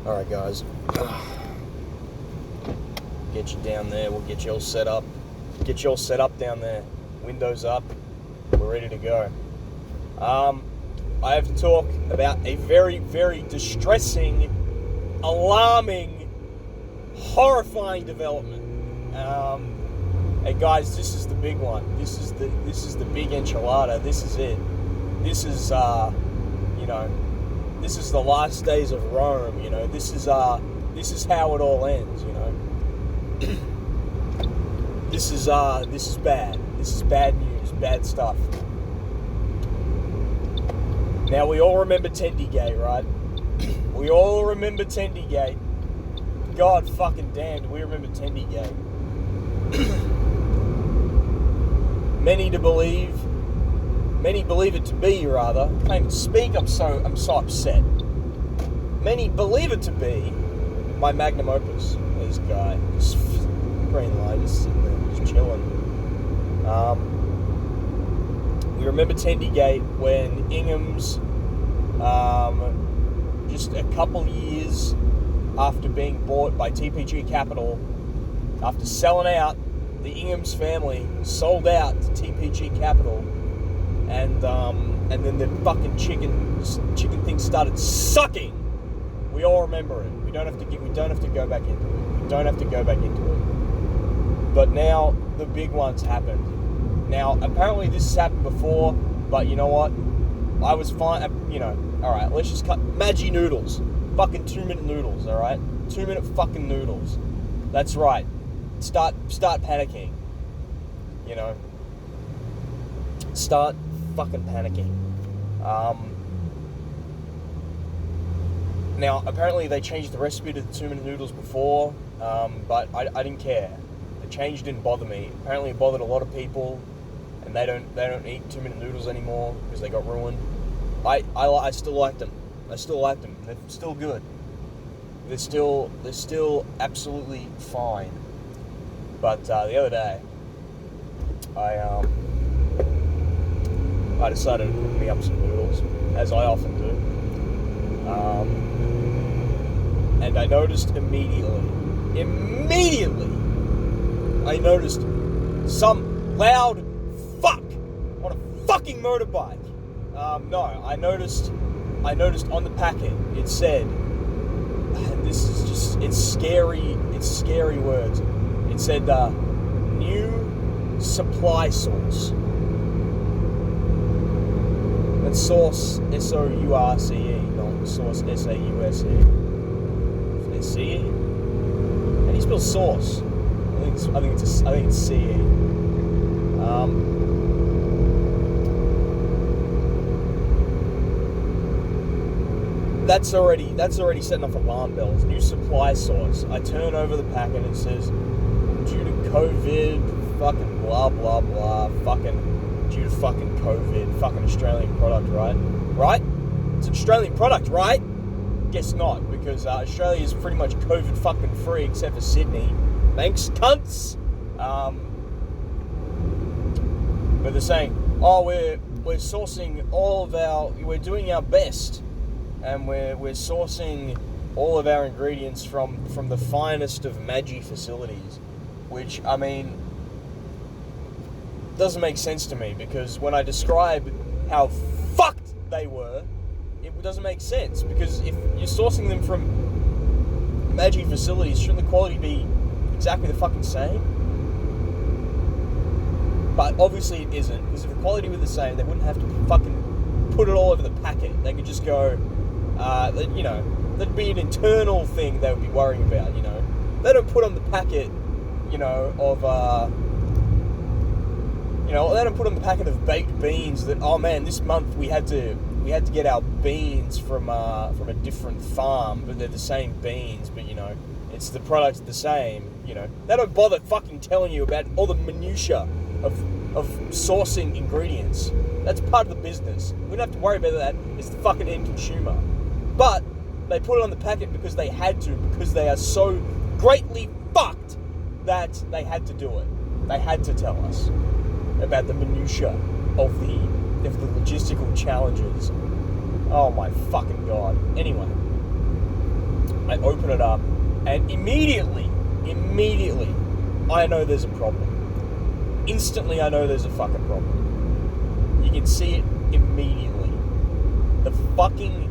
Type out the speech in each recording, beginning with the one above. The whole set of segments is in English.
Alright guys, get you down there, we'll get you all set up. Get you all set up down there. Windows up, we're ready to go. I have to talk about a very, very distressing, alarming, horrifying development. Hey guys, this is the big one. This is the big enchilada. This is it. This is this is the last days of Rome. This is how it all ends. This is bad. This is bad news. Bad stuff. Now we all remember Tendygate, right? We all remember Tendygate. God fucking damn, do we remember Tendygate? Many believe it to be, rather. I can't even speak, I'm so upset. Many believe it to be my magnum opus. This guy, just green light, just sitting there, just chilling. We remember Tendygate when Ingham's, just a couple years after being bought by TPG Capital, after selling out, the Ingham's family sold out to TPG Capital, and then the fucking chicken thing started sucking. We all remember it. We don't have to go back into it. But now the big one's happened. Now apparently this has happened before, but you know what? I was fine. All right. Let's just cut Maggi noodles. Fucking 2-minute noodles. All right. 2-minute fucking noodles. That's right. Start panicking. Start fucking panicking. Now, apparently they changed the recipe to the 2-minute noodles before, but I didn't care. The change didn't bother me. Apparently it bothered a lot of people, and they don't eat 2-minute noodles anymore because they got ruined. I still like them. They're still good. They're still absolutely fine. But the other day, I decided to cook me up some noodles, as I often do. And I noticed immediately, I noticed some loud fuck on a fucking motorbike. I noticed on the packet, it said, and this is just, it's scary words. It said, new supply source. That's source, S-O-U-R-C-E, not source, S-A-U-S-E. S-C-E? How do you spell source? I think it's C-E. That's already setting off alarm bells. New supply source. I turn over the packet and it says, due to COVID, fucking blah blah blah, fucking due to fucking COVID, fucking Australian product, right? Right? It's an Australian product, right? Guess not, because Australia is pretty much COVID fucking free except for Sydney. Thanks, cunts. But they're saying, we're sourcing we're doing our best. And we're sourcing all of our ingredients from the finest of Maggi facilities, which, I mean, doesn't make sense to me, because when I describe how fucked they were, it doesn't make sense, because if you're sourcing them from Maggi facilities, shouldn't the quality be exactly the fucking same? But obviously it isn't, because if the quality were the same, they wouldn't have to fucking put it all over the packet. They could just go... there'd be an internal thing they would be worrying about, They don't put on the packet, they don't put on the packet of baked beans that, oh man, this month we had to get our beans from a different farm, but they're the same beans, but it's the product's the same, They don't bother fucking telling you about all the minutiae of sourcing ingredients. That's part of the business. We don't have to worry about that. It's the fucking end consumer. But they put it on the packet because they had to, because they are so greatly fucked that they had to do it. They had to tell us about the minutiae of the logistical challenges. Oh my fucking god. Anyway, I open it up, and immediately, I know there's a problem. Instantly, I know there's a fucking problem. You can see it immediately. The fucking,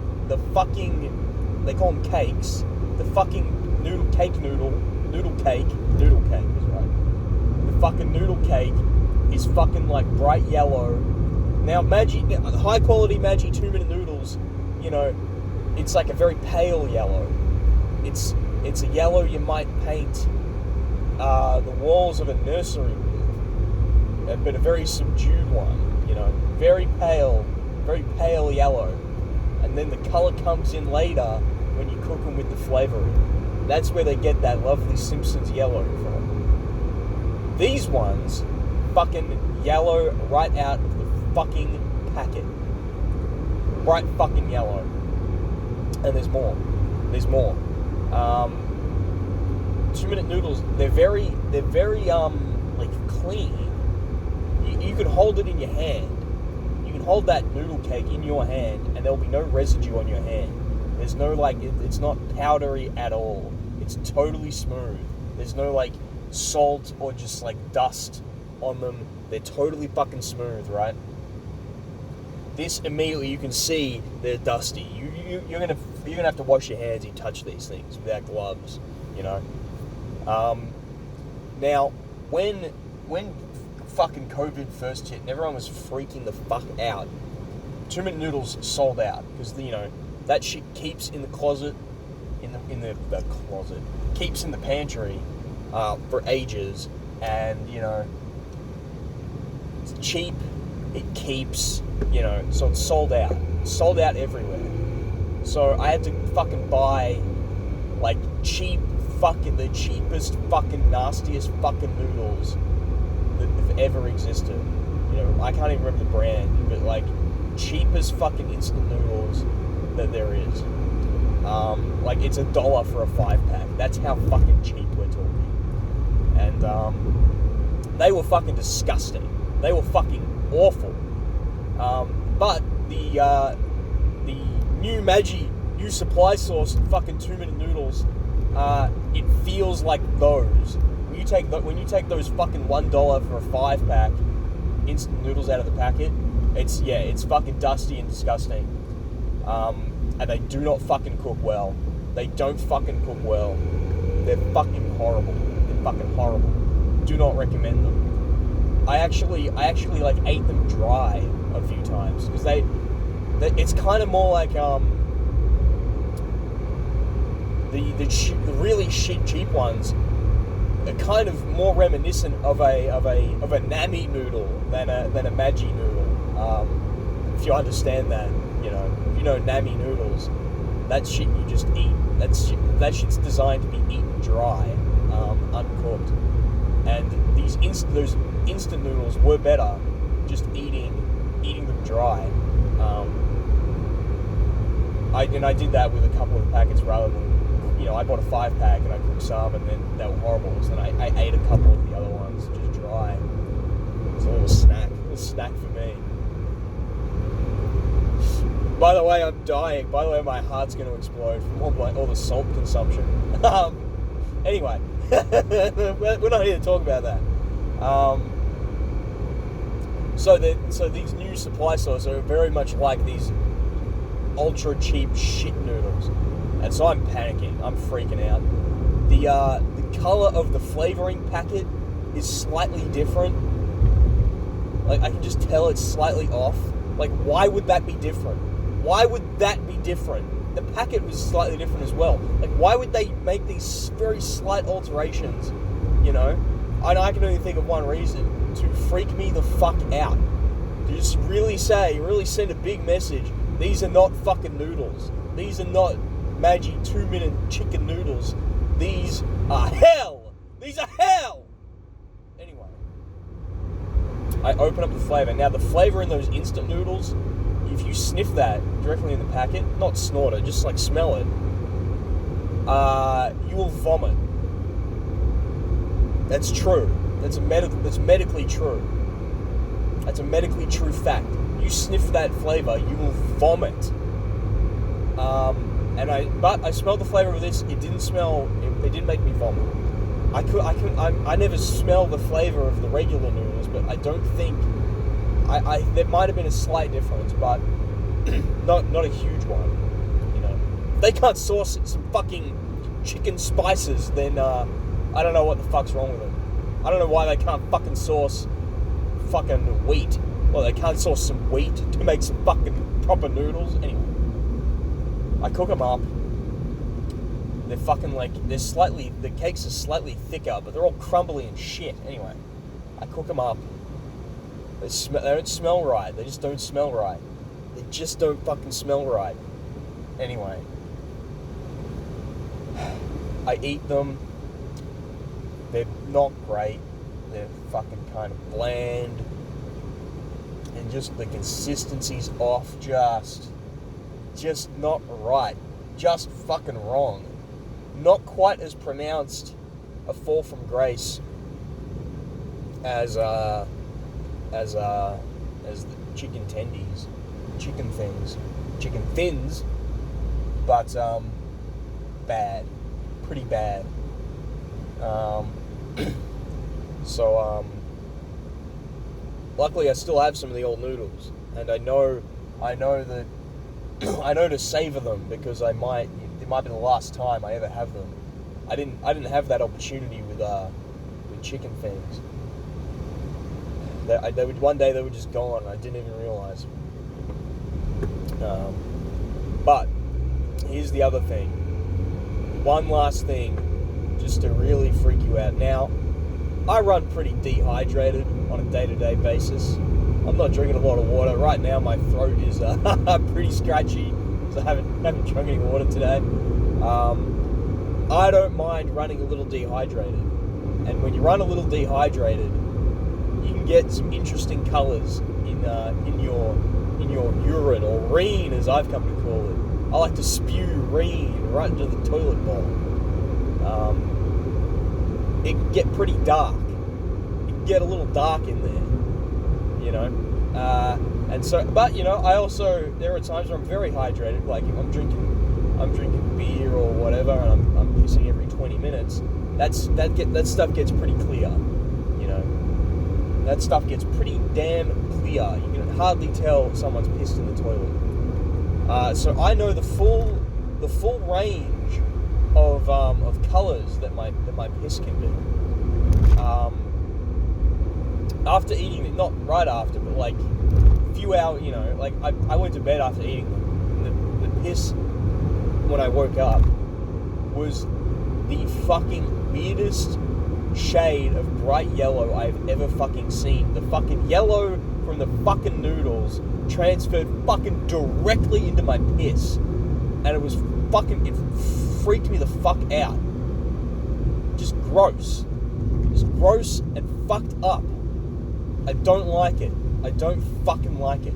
they call them cakes. The fucking noodle cake is right. The fucking noodle cake is fucking like bright yellow. Now, Maggi, high quality Maggi 2-minute noodles, you know, it's like a very pale yellow. It's a yellow you might paint the walls of a nursery with, but a very subdued one, you know, very pale yellow. And then the color comes in later when you cook them with the flavoring. That's where they get that lovely Simpsons yellow from. These ones, fucking yellow right out of the fucking packet. Bright fucking yellow. And there's more. 2-minute noodles, they're very like clean. You can hold it in your hand. You can hold that noodle cake in your hand, and there'll be no residue on your hand. There's no it's not powdery at all. It's totally smooth. There's no like salt or just like dust on them. They're totally fucking smooth, right? This immediately you can see they're dusty. You're gonna have to wash your hands. You touch these things without gloves, you know. Now, when fucking COVID first hit and everyone was freaking the fuck out, 2-minute noodles sold out because you know that shit keeps in the closet, keeps in the pantry for ages, and you know it's cheap. It keeps, you know, so it's sold out everywhere. So I had to fucking buy like the cheapest fucking nastiest fucking noodles that have ever existed. You know, I can't even remember the brand, but like cheapest fucking instant noodles that there is. Like it's $1 for a 5-pack. That's how fucking cheap we're talking. And they were fucking disgusting. They were fucking awful. But the new Maggi, new supply source fucking 2-minute noodles, it feels like those. When you take those fucking $1 for a 5-pack instant noodles out of the packet, it's fucking dusty and disgusting. And they do not fucking cook well. They don't fucking cook well. They're fucking horrible. Do not recommend them. I actually like ate them dry a few times because it's kind of more like the really shit cheap ones are kind of more reminiscent of a Nami noodle than a Maggi noodle. If you understand that, you know, if you know Nami noodles, that shit you just eat. That shit's designed to be eaten dry, uncooked. And those instant noodles were better just eating them dry. I did that with a couple of packets rather than, you know, I bought a 5-pack and I cooked some and then they were horrible. So then I ate a couple of the other ones just dry. It's a little snack for me. By the way, I'm dying. By the way, my heart's going to explode from all the salt consumption. Anyway, we're not here to talk about that. So these new supply sources are very much like these ultra cheap shit noodles, and so I'm panicking. I'm freaking out. The color of the flavoring packet is slightly different. Like I can just tell it's slightly off. Like why would that be different? Why would that be different? The packet was slightly different as well. Like why would they make these very slight alterations? You know, I can only think of one reason: to freak me the fuck out. To just really send a big message. These are not fucking noodles. These are not Maggi 2-minute chicken noodles. These are hell. These are hell. Anyway, I open up the flavor. Now the flavor in those instant noodles, if you sniff that directly in the packet, not snort it, just like smell it, you will vomit. That's true. That's medically true. That's a medically true fact. You sniff that flavor, you will vomit. But I smelled the flavor of this. It didn't smell. It didn't make me vomit. I never smell the flavor of the regular noodles, but I don't think. There might have been a slight difference, but not a huge one. You know, if they can't source some fucking chicken spices, then I don't know what the fuck's wrong with them. I don't know why they can't fucking source fucking wheat. Well, they can't source some wheat to make some fucking proper noodles. Anyway, I cook them up. They're fucking like, the cakes are slightly thicker, but they're all crumbly and shit. Anyway, I cook them up. They don't smell right. They just don't smell right. They just don't fucking smell right. Anyway, I eat them. They're not great. They're fucking kind of bland. And just the consistency's off. Just not right. Just fucking wrong. Not quite as pronounced a fall from grace as the chicken tendies, chicken thins, but bad, pretty bad. So luckily I still have some of the old noodles, and I know that I know to savor them, because it might be the last time I ever have them. I didn't have that opportunity with chicken things. One day they were just gone, and I didn't even realize. But here's the other thing. One last thing, just to really freak you out. Now, I run pretty dehydrated on a day-to-day basis. I'm not drinking a lot of water. Right now, my throat is pretty scratchy, so I haven't drunk any water today. I don't mind running a little dehydrated. And when you run a little dehydrated, you can get some interesting colours in your urine, or reen as I've come to call it. I like to spew reen right into the toilet bowl. It can get pretty dark. It can get a little dark in there, you know. And so, but you know, there are times where I'm very hydrated, like if I'm drinking beer or whatever, and I'm pissing every 20 minutes. That stuff gets pretty clear, you know. That stuff gets pretty damn clear. You can hardly tell someone's pissed in the toilet. So I know the full range of colours that my piss can do. After eating it, not right after, but like a few hours, you know, like I went to bed after eating them. The piss when I woke up was the fucking weirdest shade of bright yellow I've ever fucking seen. The fucking yellow from the fucking noodles transferred fucking directly into my piss, and it freaked me the fuck out. Just gross and fucked up. I don't like it. I don't fucking like it.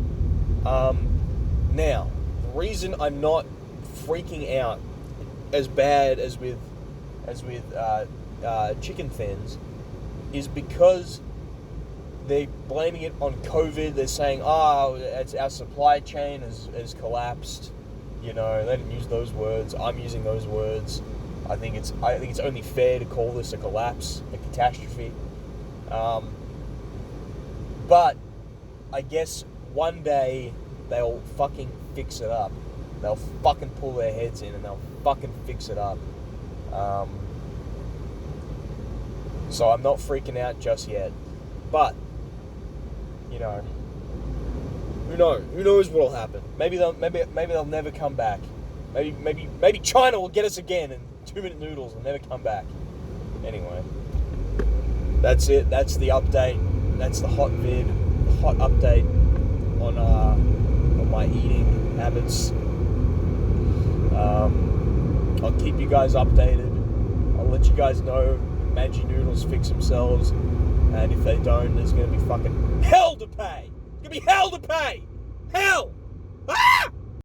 Now, the reason I'm not freaking out as bad as with chicken thins is because they're blaming it on COVID. They're saying, it's our supply chain has collapsed. You know, they didn't use those words. I'm using those words. I think it's only fair to call this a collapse, a catastrophe. But I guess one day they'll fucking fix it up. They'll fucking pull their heads in and they'll fucking fix it up. So I'm not freaking out just yet. But, you know, who knows? Who knows what'll happen? Maybe they'll never come back. Maybe China will get us again and 2-minute noodles will never come back. Anyway, that's it. That's the update. That's the hot update on my eating habits. I'll keep you guys updated. I'll let you guys know if Maggi noodles fix themselves, and if they don't, there's going to be fucking hell to pay. It's going to be hell to pay. Hell!